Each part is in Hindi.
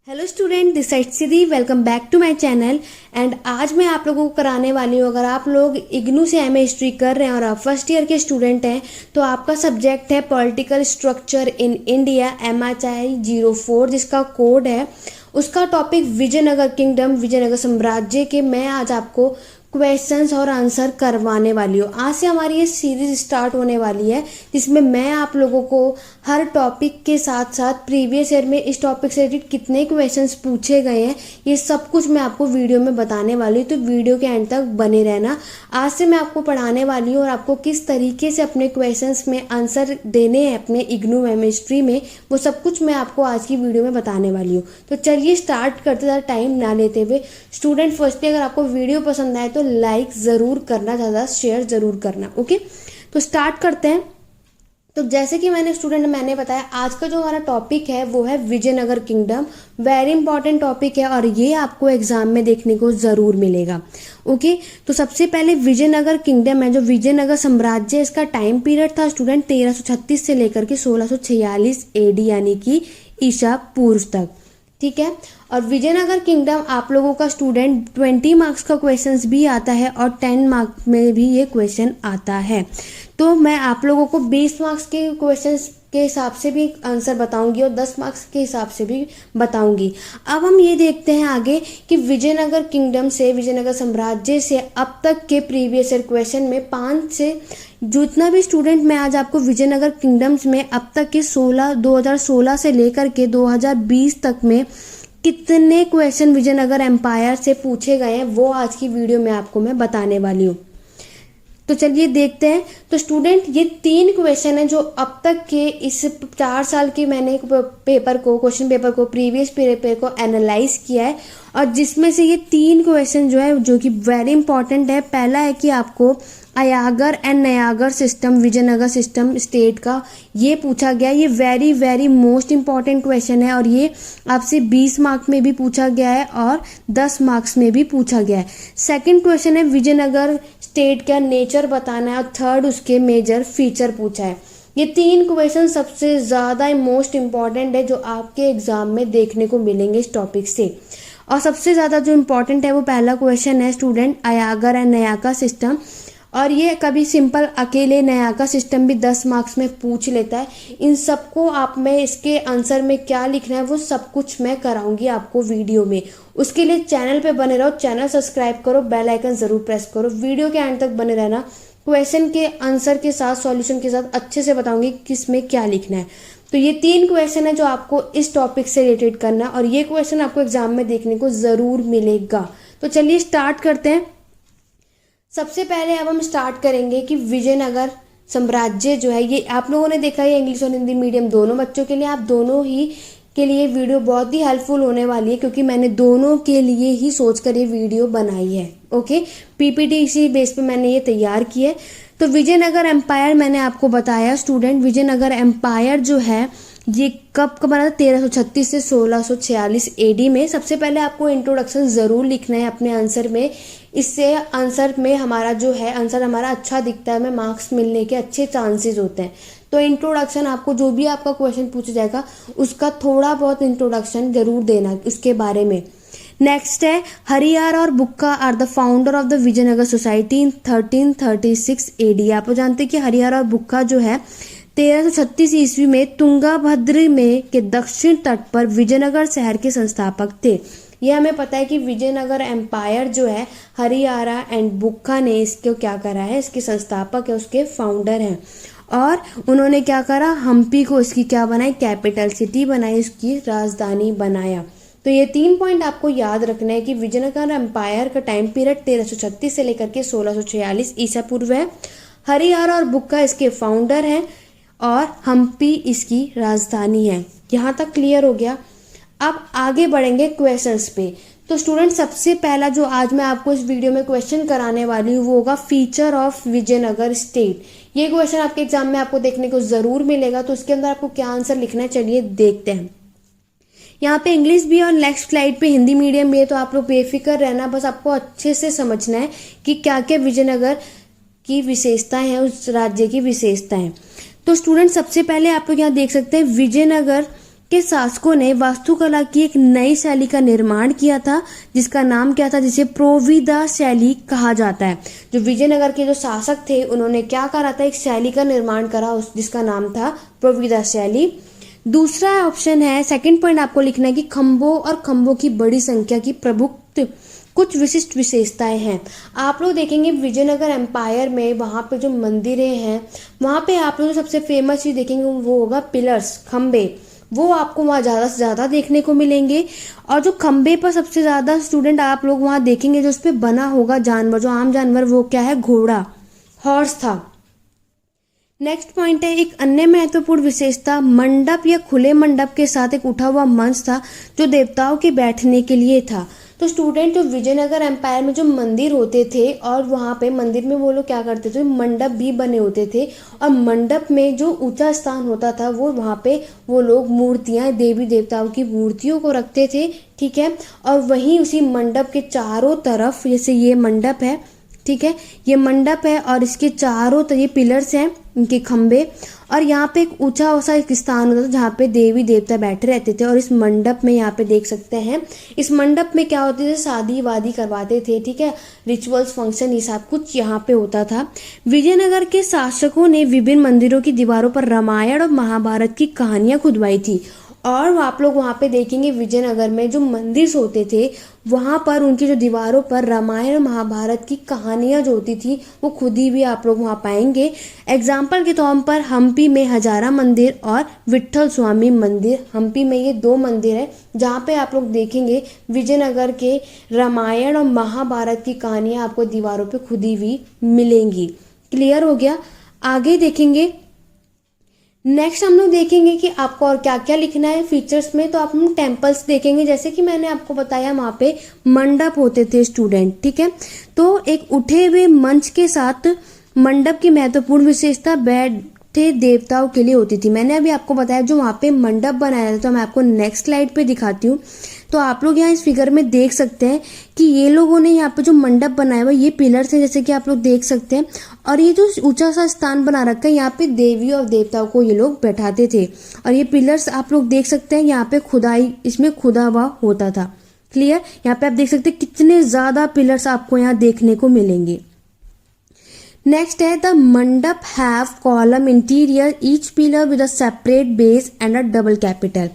Hello student, this side Siddhi. Welcome back to my channel. And आज मैं आप लोगों को कराने वाली हूँ, अगर आप लोग इग्नू से एमए हिस्ट्री कर रहे हैं और आप फर्स्ट ईयर के स्टूडेंट हैं तो आपका सब्जेक्ट है political structure in India MHI 04, जिसका कोड है। उसका टॉपिक विजयनगर किंगडम, विजयनगर साम्राज्य के मैं आज आपको क्वेश्चंस और आंसर करवाने वाली हूँ। आज से हमारी ये सीरीज स्टार्ट होने वाली है जिसमें मैं आप लोगों को हर टॉपिक के साथ साथ प्रीवियस ईयर में इस टॉपिक से रिलेटेड कितने क्वेश्चंस पूछे गए हैं ये सब कुछ मैं आपको वीडियो में बताने वाली हूँ, तो वीडियो के एंड तक बने रहना। आज से मैं आपको पढ़ाने वाली हूँ और आपको किस तरीके से अपने क्वेश्चंस में आंसर देने हैं अपने इग्नू केमिस्ट्री में, वो सब कुछ मैं आपको आज की वीडियो में बताने वाली हूँ। तो चलिए स्टार्ट करते, ज़्यादा टाइम ना लेते हुए। स्टूडेंट फर्स्टली अगर आपको वीडियो पसंद आए तो लाइक ज़रूर करना, ज़्यादा शेयर ज़रूर करना। ओके, तो स्टार्ट करते हैं। तो जैसे कि मैंने बताया, आज का जो हमारा टॉपिक है वो है Vijayanagara kingdom. Very important topic है और ये आपको एग्जाम में देखने को ज़रूर मिलेगा। ओके, तो सबसे पहले विजयनगर किंगडम है, जो विजयनगर साम्राज्य, इसका टाइम पीरियड था स्टूडेंट 1336 से लेकर के 1646 AD यानी कि ईसा पूर्व तक। ठीक है, और विजयनगर किंगडम आप लोगों का स्टूडेंट 20 मार्क्स का क्वेश्चंस भी आता है और 10 मार्क्स में भी ये क्वेश्चन आता है। तो मैं आप लोगों को 20 मार्क्स के क्वेश्चंस के हिसाब से भी आंसर बताऊंगी और 10 मार्क्स के हिसाब से भी बताऊंगी। अब हम ये देखते हैं आगे कि विजयनगर किंगडम से, विजयनगर साम्राज्य से अब तक के प्रीवियस ईयर क्वेश्चन में 5 से जितना भी स्टूडेंट मैं आज आपको विजयनगर किंगडम्स में अब तक के 2016 से लेकर के 2020 तक में कितने क्वेश्चन विजयनगर एम्पायर से पूछे गए हैं वो आज की वीडियो में आपको मैं बताने वाली हूँ। तो चलिए देखते हैं। तो स्टूडेंट ये 3 क्वेश्चन है जो अब तक के इस 4 साल के मैंने क्वेश्चन पेपर को प्रीवियस पेपर को एनालाइज किया है और जिसमें से ये 3 क्वेश्चन जो है जो कि वेरी इंपॉर्टेंट है। पहला है कि आपको Ayagar and Nayagar system, Vijayanagar system state का ये पूछा गया। ये very very most important question है और ये आपसे 20 मार्क्स में भी पूछा गया है और 10 मार्क्स में भी पूछा गया है। सेकंड क्वेश्चन है विजयनगर स्टेट का नेचर बताना है और थर्ड उसके मेजर फीचर पूछा है। ये 3 क्वेश्चन सबसे ज़्यादा मोस्ट इंपॉर्टेंट है जो आपके एग्जाम में देखने को मिलेंगे इस टॉपिक से। और सबसे ज़्यादा जो इम्पोर्टेंट है वो पहला क्वेश्चन है स्टूडेंट अयागर एंड नयाका सिस्टम, और ये कभी सिंपल अकेले नयाका सिस्टम भी 10 मार्क्स में पूछ लेता है। इन सबको आप में इसके आंसर में क्या लिखना है वो सब कुछ मैं कराऊंगी आपको वीडियो में। उसके लिए चैनल पे बने रहो, चैनल सब्सक्राइब करो, बेल आइकन ज़रूर प्रेस करो, वीडियो के एंड तक बने रहना। क्वेश्चन के आंसर के साथ, सॉल्यूशन के साथ अच्छे से बताऊंगी किस में क्या लिखना है। तो ये 3 क्वेश्चन है जो आपको इस टॉपिक से रिलेटेड करना है और ये क्वेश्चन आपको एग्जाम में देखने को ज़रूर मिलेगा। तो चलिए स्टार्ट करते हैं। सबसे पहले अब हम स्टार्ट करेंगे कि विजयनगर साम्राज्य जो है, ये आप लोगों ने देखा है इंग्लिश और हिंदी मीडियम दोनों बच्चों के लिए, आप दोनों ही के लिए वीडियो बहुत ही हेल्पफुल होने वाली है क्योंकि मैंने दोनों के लिए ही सोचकर ये वीडियो बनाई है। ओके, PPT इसी बेस पे मैंने ये तैयार की है। तो विजयनगर एम्पायर मैंने आपको बताया स्टूडेंट, विजयनगर एम्पायर जो है ये कब बना था 1336 से 1646 AD में। सबसे पहले आपको इंट्रोडक्शन ज़रूर लिखना है अपने आंसर में, इससे आंसर में हमारा जो है आंसर हमारा अच्छा दिखता है, हमें मार्क्स मिलने के अच्छे चांसेस होते हैं। तो इंट्रोडक्शन आपको जो भी आपका क्वेश्चन पूछा जाएगा उसका थोड़ा बहुत इंट्रोडक्शन जरूर देना उसके बारे में। नेक्स्ट है हरियार और Bukka are the founder of the Vijayanagar society in 1336 AD। आप जानते हैं कि हरियार और बुक्का जो है 1336 ईस्वी में तुंगाभद्र में के दक्षिण तट पर विजयनगर शहर के संस्थापक थे। यह हमें पता है कि विजयनगर एम्पायर जो है हरियारा एंड बुक्का ने इसको क्या करा है, इसके संस्थापक है, उसके फाउंडर हैं। और उन्होंने क्या करा, हम्पी को इसकी क्या बनाई, कैपिटल सिटी बनाई, इसकी राजधानी बनाया। तो ये 3 पॉइंट आपको याद रखना है कि विजयनगर एम्पायर का टाइम पीरियड 1336 से लेकर के 1646 ईसा पूर्व है। हरियारा और बुक्का इसके फाउंडर हैं और हम्पी इसकी राजधानी है। यहाँ तक क्लियर हो गया। अब आगे बढ़ेंगे क्वेश्चंस पे। तो स्टूडेंट सबसे पहला जो आज मैं आपको इस वीडियो में क्वेश्चन कराने वाली हूँ वो होगा फीचर ऑफ विजयनगर स्टेट। ये क्वेश्चन आपके एग्जाम में आपको देखने को जरूर मिलेगा। तो उसके अंदर आपको क्या आंसर लिखना है चलिए देखते हैं। यहाँ पे इंग्लिश भी और नेक्स्ट स्लाइड पे हिंदी मीडियम भी है, तो आप लोग बेफिक्र रहना, बस आपको अच्छे से समझना है कि क्या क्या विजयनगर की विशेषताएं हैं, उस राज्य की विशेषताएं। तो स्टूडेंट सबसे पहले आप लोग यहाँ देख सकते हैं विजयनगर के शासकों ने वास्तुकला की एक नई शैली का निर्माण किया था, जिसका नाम क्या था, जिसे प्रोविदा शैली कहा जाता है। जो विजयनगर के जो शासक थे उन्होंने क्या करा था, एक शैली का निर्माण करा जिसका नाम था प्रोविदा शैली। दूसरा ऑप्शन है, सेकंड पॉइंट आपको लिखना है कि खंभों और खंभों की बड़ी संख्या की प्रमुख कुछ विशिष्ट विशेषताएं हैं। आप लोग देखेंगे विजयनगर एम्पायर में वहाँ पे जो मंदिरें हैं वहाँ पे आप लोग सबसे फेमस चीज देखेंगे वो होगा पिलर्स, खंबे। वो आपको वहाँ ज़्यादा से ज़्यादा देखने को मिलेंगे। और जो खंबे पर सबसे ज़्यादा स्टूडेंट आप लोग वहाँ देखेंगे जो उस पर बना होगा जानवर, जो आम जानवर, वो क्या है, घोड़ा, हॉर्स था। नेक्स्ट पॉइंट है, एक अन्य महत्वपूर्ण विशेषता मंडप या खुले मंडप के साथ एक उठा हुआ मंच था जो देवताओं के बैठने के लिए था। तो स्टूडेंट, जो विजयनगर एम्पायर में जो मंदिर होते थे और वहाँ पे मंदिर में वो लोग क्या करते थे, मंडप भी बने होते थे और मंडप में जो ऊंचा स्थान होता था वो वहाँ पे वो लोग मूर्तियाँ, देवी देवताओं की मूर्तियों को रखते थे, ठीक है। और वहीं उसी मंडप के चारों तरफ, जैसे ये मंडप है, ठीक है, ये मंडप है और इसके चारों तरफ ये पिलर्स हैं, इनके खंबे, और यहाँ पे एक ऊंचा सा एक स्थान होता था जहाँ पे देवी देवता बैठे रहते थे। और इस मंडप में यहाँ पे देख सकते हैं, इस मंडप में क्या होते थे, शादी वादी करवाते थे, ठीक है, रिचुअल्स, फंक्शन, ये सब कुछ यहाँ पे होता था। विजयनगर के शासकों ने विभिन्न मंदिरों की दीवारों पर रामायण और महाभारत की कहानियां खुदवाई थी। और आप लोग वहाँ पे देखेंगे विजयनगर में जो मंदिर होते थे वहाँ पर उनकी जो दीवारों पर रामायण और महाभारत की कहानियाँ जो होती थी वो खुदी भी आप लोग वहाँ पाएंगे। एग्जाम्पल के तौर पर हम्पी में हजारा मंदिर और विट्ठल स्वामी मंदिर, हम्पी में ये 2 मंदिर है जहाँ पे आप लोग देखेंगे विजयनगर के रामायण और महाभारत की कहानियाँ आपको दीवारों पे खुदी हुई मिलेंगी। क्लियर हो गया। आगे देखेंगे, नेक्स्ट हम लोग देखेंगे कि आपको और क्या क्या लिखना है फीचर्स में। तो आप हम टेम्पल्स देखेंगे, जैसे कि मैंने आपको बताया वहाँ पे मंडप होते थे स्टूडेंट, ठीक है। तो एक उठे हुए मंच के साथ मंडप की महत्वपूर्ण विशेषता बैठे देवताओं के लिए होती थी। मैंने अभी आपको बताया जो वहाँ पे मंडप बनाया था, तो मैं आपको नेक्स्ट स्लाइड पे दिखाती हूँ। तो आप लोग यहाँ इस फिगर में देख सकते हैं कि ये लोगों ने यहाँ पे जो मंडप बनाया हुआ, ये पिलर्स हैं जैसे कि आप लोग देख सकते हैं, और ये जो ऊंचा सा स्थान बना रखा है यहाँ पे देवी और देवताओं को ये लोग बैठाते थे। और ये पिलर्स आप लोग देख सकते हैं यहाँ पे खुदाई, इसमें खुदा हुआ होता था। क्लियर। यहाँ पे आप देख सकते हैं कितने ज्यादा पिलर्स आपको यहाँ देखने को मिलेंगे। नेक्स्ट है, the mandap have column interior, each pillar with a separate base and a double capital.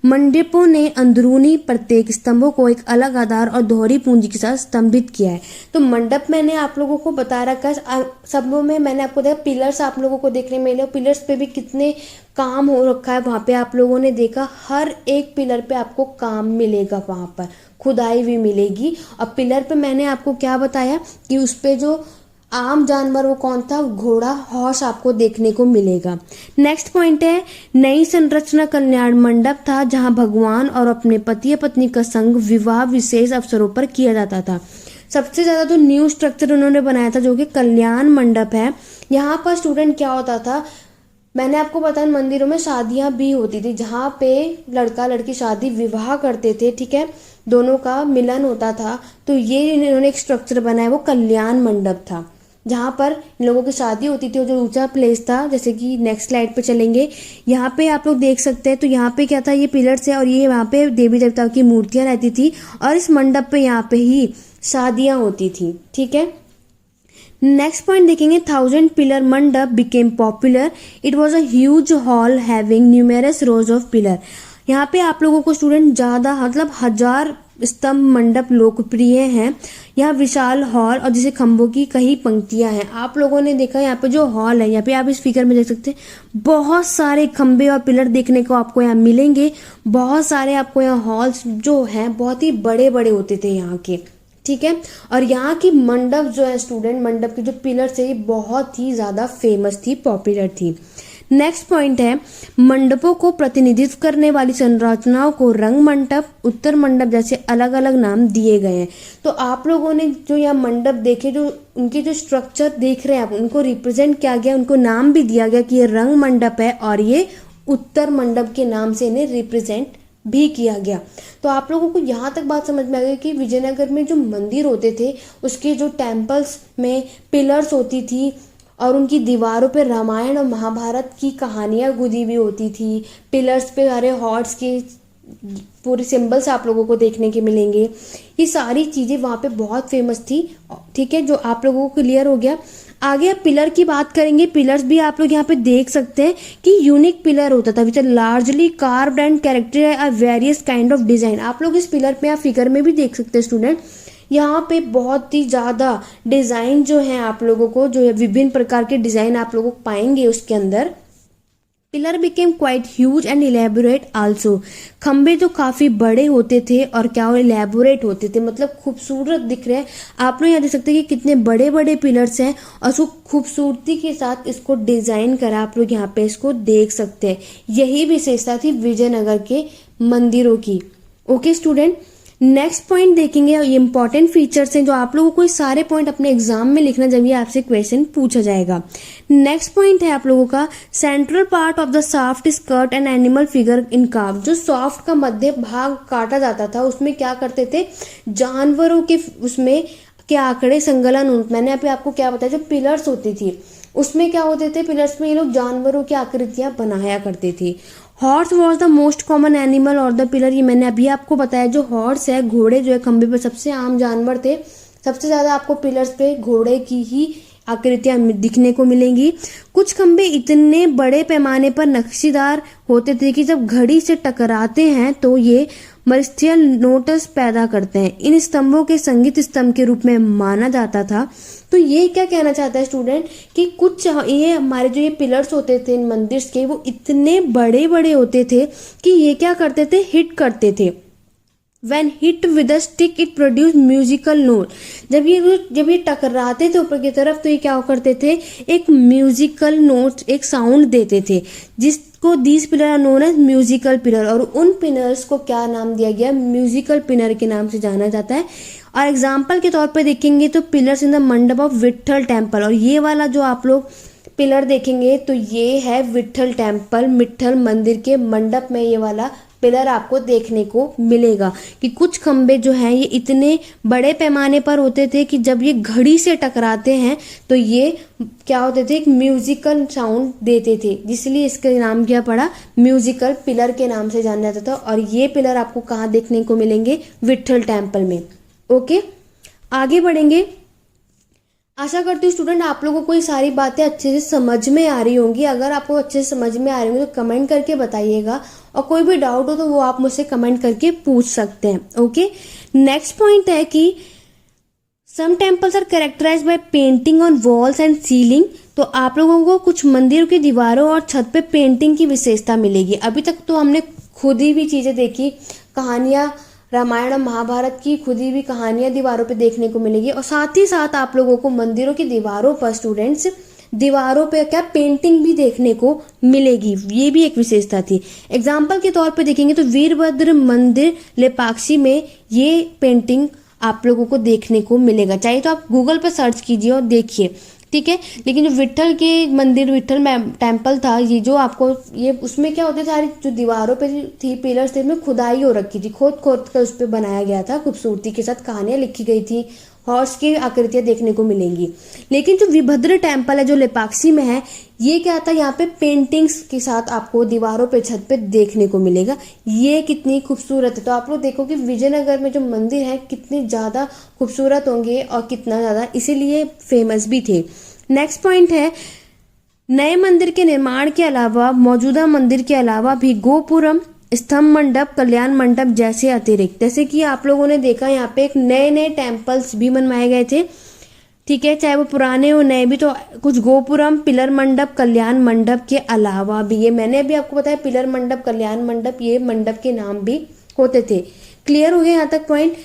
मंडपों ने अंदरूनी प्रत्येक स्तंभों को एक अलग आधार और दोहरी पूंजी के साथ स्तंभित किया है। तो मंडप मैंने आप लोगों को बता रखा है, सब में मैंने आपको देखा पिलर्स आप लोगों को देखने मिले, पिलर्स पे भी कितने काम हो रखा है वहाँ पे आप लोगों ने देखा। हर एक पिलर पे आपको काम मिलेगा, वहाँ पर खुदाई भी मिलेगी। और पिलर पे मैंने आपको क्या बताया कि उस पे जो आम जानवर वो कौन था, घोड़ा, हॉर्स आपको देखने को मिलेगा। नेक्स्ट पॉइंट है, नई संरचना कल्याण मंडप था जहां भगवान और अपने पति या पत्नी का संग विवाह विशेष अवसरों पर किया जाता था। सबसे ज्यादा तो न्यू स्ट्रक्चर उन्होंने बनाया था जो कि कल्याण मंडप है। यहाँ पर स्टूडेंट क्या होता था, मैंने आपको बताया मंदिरों में शादियां भी होती थी जहाँ पे लड़का लड़की शादी विवाह करते थे, ठीक है, दोनों का मिलन होता था। तो ये इन्होंने एक स्ट्रक्चर बनाया, वो कल्याण मंडप था जहाँ पर इन लोगों की शादी होती थी। जो ऊंचा प्लेस था, जैसे कि नेक्स्ट स्लाइड पे चलेंगे, यहाँ पे आप लोग देख सकते हैं। तो यहाँ पे क्या था, ये पिलर्स है और ये यहाँ पे देवी देवताओं की मूर्तियां रहती थी और इस मंडप पे यहाँ पे ही शादियां होती थी, ठीक है। नेक्स्ट पॉइंट देखेंगे, 1000 पिलर मंडप became popular, it was a huge hall having numerous rose of pillar. यहाँ पे आप लोगों को स्टूडेंट ज्यादा मतलब 1000 स्तंभ मंडप लोकप्रिय हैं। यहाँ विशाल हॉल और जैसे खंभों की कई पंक्तियां हैं। आप लोगों ने देखा यहाँ पे जो हॉल है, यहाँ पे आप इस फिगर में देख सकते हैं बहुत सारे खंभे और पिलर देखने को आपको यहाँ मिलेंगे। बहुत सारे आपको यहाँ हॉल्स जो हैं बहुत ही बड़े बड़े होते थे यहाँ के, ठीक है। और यहाँ की मंडप जो है स्टूडेंट, मंडप की जो पिलर थे ये बहुत ही ज्यादा फेमस थी, पॉपुलर थी। नेक्स्ट पॉइंट है, मंडपों को प्रतिनिधित्व करने वाली संरचनाओं को रंग मंडप, उत्तर मंडप जैसे अलग अलग नाम दिए गए हैं। तो आप लोगों ने जो यहाँ मंडप देखे, जो उनके जो स्ट्रक्चर देख रहे हैं आप, उनको रिप्रेजेंट किया गया, उनको नाम भी दिया गया कि ये रंग मंडप है और ये उत्तर मंडप के नाम से इन्हें रिप्रेजेंट भी किया गया। तो आप लोगों को यहाँ तक बात समझ में आ गई कि विजयनगर में जो मंदिर होते थे उसके जो टेम्पल्स में पिलर्स होती थी और उनकी दीवारों पे रामायण और महाभारत की कहानियाँ गुदी हुई होती थी। पिलर्स पे सारे हॉर्स के पूरे सिंबल्स आप लोगों को देखने के मिलेंगे। ये सारी चीज़ें वहाँ पे बहुत फेमस थी। ठीक है, जो आप लोगों को क्लियर हो गया। आगे अब पिलर की बात करेंगे। पिलर्स भी आप लोग यहाँ पे देख सकते हैं कि यूनिक पिलर होता था which are largely carved and character are various kind of design. आप लोग इस पिलर पे आप फिगर में भी देख सकते हैं स्टूडेंट, यहाँ पे बहुत ही ज़्यादा डिज़ाइन जो है आप लोगों को, जो विभिन्न प्रकार के डिज़ाइन आप लोगों को पाएंगे उसके अंदर। Pillar became quite huge and elaborate also. खंबे जो काफ़ी बड़े होते थे और क्या इलेबोरेट होते थे, मतलब खूबसूरत दिख रहे हैं। आप लोग यहाँ देख सकते हैं कि कितने बड़े बड़े पिलर्स हैं और उसको खूबसूरती के साथ इसको डिज़ाइन करा आप लोग यहाँ पे इसको देख सकते हैं। यही विशेषता थी विजयनगर के मंदिरों की। ओके स्टूडेंट, नेक्स्ट पॉइंट देखेंगे। ये इंपॉर्टेंट फीचर्स हैं जो आप लोगों को सारे पॉइंट अपने एग्जाम में लिखना जब ये आपसे क्वेश्चन पूछा जाएगा। नेक्स्ट पॉइंट है आप लोगों का central part of the soft skirt and animal figure in curve. जो सॉफ्ट का मध्य भाग काटा जाता था उसमें क्या करते थे, जानवरों के उसमें के आंकड़े संलग्न। मैंने अभी आपको क्या बताया, जो पिलर्स होती थी उसमें क्या होते थे, पिलर्स में ये लोग जानवरों की आकृतियां बनाया करते थे। Horse was the most common animal और द पिलर। ये मैंने अभी आपको बताया, जो हॉर्स है, घोड़े जो है खंबे पर सबसे आम जानवर थे। सबसे ज़्यादा आपको पिलर्स पे घोड़े की ही आकृतियां दिखने को मिलेंगी। कुछ खंबे इतने बड़े पैमाने पर नक्शीदार होते थे कि जब घड़ी से टकराते हैं तो ये मर्स्टियल नोट्स पैदा करते हैं। इन स्तंभों के संगीत स्तंभ के रूप में माना जाता था। तो ये क्या कहना चाहता है स्टूडेंट कि कुछ ये हमारे जो ये पिलर्स होते थे इन मंदिर के, वो इतने बड़े बड़े होते थे कि ये क्या करते थे, हिट करते थे। When hit with a stick it produced musical note। जब ये टकराते थे ऊपर की तरफ तो ये क्या करते थे, एक म्यूजिकल नोट, एक साउंड देते थे, जिसको these pillar are known as musical pillar. और उन पिलर्स को क्या नाम दिया गया, म्यूजिकल पिलर के नाम से जाना जाता है। और एग्जाम्पल के तौर पर देखेंगे तो पिलर्स इन द मंडप ऑफ विट्ठल टेम्पल। और ये वाला जो आप लोग पिलर देखेंगे तो ये है विट्ठल टेम्पल, विट्ठल मंदिर के मंडप में ये वाला पिलर आपको देखने को मिलेगा कि कुछ खंबे जो हैं ये इतने बड़े पैमाने पर होते थे कि जब ये घड़ी से टकराते हैं तो ये क्या होते थे, एक म्यूजिकल साउंड देते थे, जिसलिए इसका नाम क्या पड़ा, म्यूजिकल पिलर के नाम से जाना जाता था। और ये पिलर आपको कहाँ देखने को मिलेंगे, विट्ठल टेम्पल में। ओके, आगे बढ़ेंगे। आशा करती हूँ स्टूडेंट आप लोगों को ये सारी बातें अच्छे से समझ में आ रही होंगी। अगर आपको अच्छे से समझ में आ रही होंगी तो कमेंट करके बताइएगा, और कोई भी डाउट हो तो वो आप मुझसे कमेंट करके पूछ सकते हैं। ओके, नेक्स्ट पॉइंट है कि some temples are characterized by painting on walls and ceiling. तो आप लोगों को कुछ मंदिरों की दीवारों और छत पे पेंटिंग की विशेषता मिलेगी। अभी तक तो हमने खुद ही भी चीजें देखी, कहानियां, रामायण और महाभारत की खुदी हुई कहानियां दीवारों पे देखने को मिलेगी। और साथ ही साथ आप लोगों को मंदिरों की दीवारों पर स्टूडेंट्स, दीवारों पे क्या पेंटिंग भी देखने को मिलेगी। ये भी एक विशेषता थी। एग्जाम्पल के तौर पे देखेंगे तो वीरभद्र मंदिर लेपाक्षी में ये पेंटिंग आप लोगों को देखने को मिलेगा। चाहिए तो आप गूगल पर सर्च कीजिए और देखिए, ठीक है। लेकिन जो विट्ठल के मंदिर, विट्ठल टेम्पल था, ये जो आपको ये उसमें क्या होते सारी जो दीवारों पे थी पिलर्स थे, में खुदाई हो रखी थी, खोद खोद कर उस पर बनाया गया था, खूबसूरती के साथ कहानियां लिखी गई थी, हॉर्स की आकृतियां देखने को मिलेंगी। लेकिन जो वीरभद्र टेम्पल है जो लेपाक्षी में है, ये क्या था, यहाँ पे पेंटिंग्स के साथ आपको दीवारों पे, छत पे देखने को मिलेगा। ये कितनी खूबसूरत है। तो आप लोग देखो कि विजयनगर में जो मंदिर है कितने ज़्यादा खूबसूरत होंगे और कितना ज़्यादा इसीलिए फेमस भी थे। नेक्स्ट पॉइंट है, नए मंदिर के निर्माण के अलावा मौजूदा मंदिर के अलावा भी गोपुरम, स्तंभ मंडप, कल्याण मंडप जैसे अतिरिक्त, जैसे कि आप लोगों ने देखा यहाँ पे एक नए नए टेम्पल्स भी बनवाए गए थे, ठीक है, चाहे वो पुराने हो नए भी। तो कुछ गोपुरम, पिलर मंडप, कल्याण मंडप के अलावा भी, ये मैंने अभी आपको बताया, पिलर मंडप, कल्याण मंडप, ये मंडप के नाम भी होते थे। क्लियर हो गया यहाँ तक पॉइंट।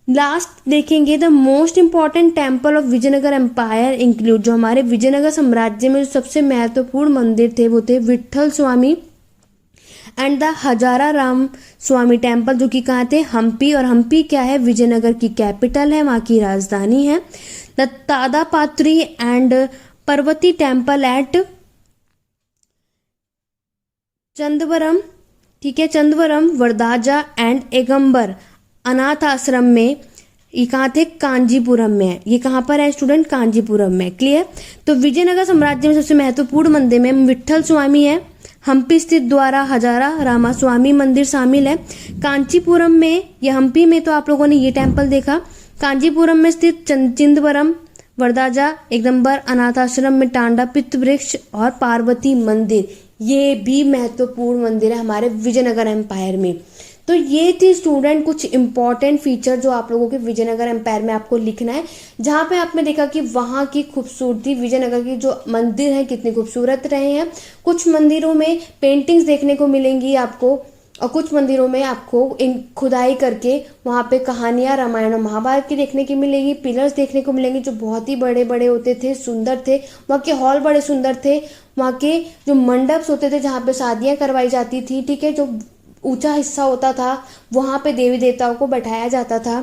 लास्ट देखेंगे, the most important temple of Vijayanagara empire include, जो हमारे विजयनगर साम्राज्य में जो सबसे महत्वपूर्ण मंदिर थे वो थे Vitthal Swami and the Hazara Rama Swami temple, जो कि कहाँ थे, हम्पी। और हम्पी क्या है, विजयनगर की कैपिटल है, वहाँ की राजधानी है। The तादापात्री and Parvati temple at चंदवरम, ठीक है, चंदवरम, वरदाजा एंड एगंबर अनाथ आश्रम में ये कहाँ थे, कांजीपुरम में है। ये कहाँ पर है स्टूडेंट, कांजीपुरम में। क्लियर। तो विजयनगर साम्राज्य में सबसे महत्वपूर्ण मंदिर में विट्ठल स्वामी है, हम्पी स्थित द्वारा हजारा रामास्वामी मंदिर शामिल है। कांचीपुरम में या हम्पी में तो आप लोगों ने ये टेम्पल देखा। कांजीपुरम में स्थित चिदंबरम वरदाजा, एक नंबर अनाथ आश्रम में टांडा पित्त वृक्ष और पार्वती मंदिर, ये भी महत्वपूर्ण मंदिर है हमारे विजयनगर एम्पायर में। तो ये थी स्टूडेंट कुछ इंपॉर्टेंट फीचर जो आप लोगों के विजयनगर एम्पायर में आपको लिखना है, जहाँ पे आपने देखा कि वहाँ की खूबसूरती, विजयनगर की जो मंदिर हैं कितने खूबसूरत रहे हैं। कुछ मंदिरों में पेंटिंग्स देखने को मिलेंगी आपको, और कुछ मंदिरों में आपको इन खुदाई करके वहाँ पे कहानियाँ रामायण और महाभारत की देखने की मिलेगी। पिलर्स देखने को मिलेंगे जो बहुत ही बड़े बड़े होते थे, सुंदर थे। वहाँ के हॉल बड़े सुंदर थे। वहाँ के जो मंडप्स होते थे जहाँ पे शादियाँ करवाई जाती थी, ठीक है, जो ऊंचा हिस्सा होता था वहाँ पे देवी देवताओं को बैठाया जाता था।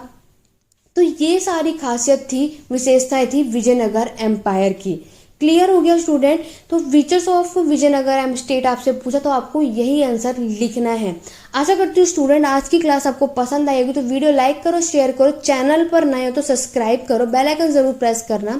तो ये सारी खासियत थी, विशेषताएं थी विजयनगर एम्पायर की। क्लियर हो गया स्टूडेंट। तो फीचर्स ऑफ विजयनगर स्टेट आपसे पूछा तो आपको यही आंसर लिखना है। आशा करती हूँ स्टूडेंट आज की क्लास आपको पसंद आएगी। तो वीडियो लाइक करो, शेयर करो, चैनल पर नए हो तो सब्सक्राइब करो, बेल आइकन जरूर प्रेस करना।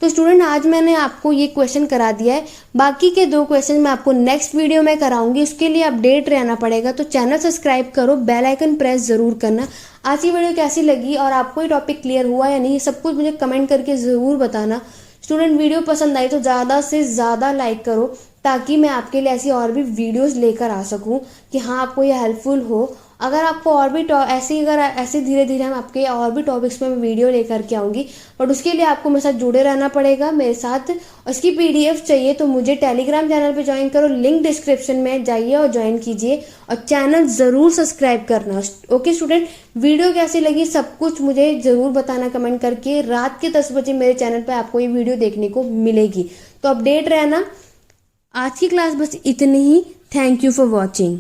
तो स्टूडेंट आज मैंने आपको ये क्वेश्चन करा दिया है, बाकी के 2 क्वेश्चन मैं आपको नेक्स्ट वीडियो में कराऊंगी। उसके लिए अपडेट रहना पड़ेगा, तो चैनल सब्सक्राइब करो, बेल आइकन प्रेस जरूर करना। आज की वीडियो कैसी लगी और आपको ये टॉपिक क्लियर हुआ या नहीं, ये सब कुछ मुझे कमेंट करके ज़रूर बताना। स्टूडेंट वीडियो पसंद आई तो ज़्यादा से ज़्यादा लाइक करो, ताकि मैं आपके लिए ऐसी और भी वीडियोस लेकर आ सकूं कि हाँ आपको ये हेल्पफुल हो। अगर आपको और भी ऐसे धीरे धीरे हम आपके और भी टॉपिक्स में वीडियो लेकर के आऊँगी, बट उसके लिए आपको मेरे साथ जुड़े रहना पड़ेगा मेरे साथ। उसकी PDF चाहिए तो मुझे टेलीग्राम चैनल पे ज्वाइन करो, लिंक डिस्क्रिप्शन में जाइए और ज्वाइन कीजिए, और चैनल ज़रूर सब्सक्राइब करना। ओके स्टूडेंट, वीडियो कैसी लगी सब कुछ मुझे ज़रूर बताना कमेंट करके। रात के 10 बजे मेरे चैनल पर आपको ये वीडियो देखने को मिलेगी, तो अपडेट रहना। आज की क्लास बस इतनी ही। Thank you for watching.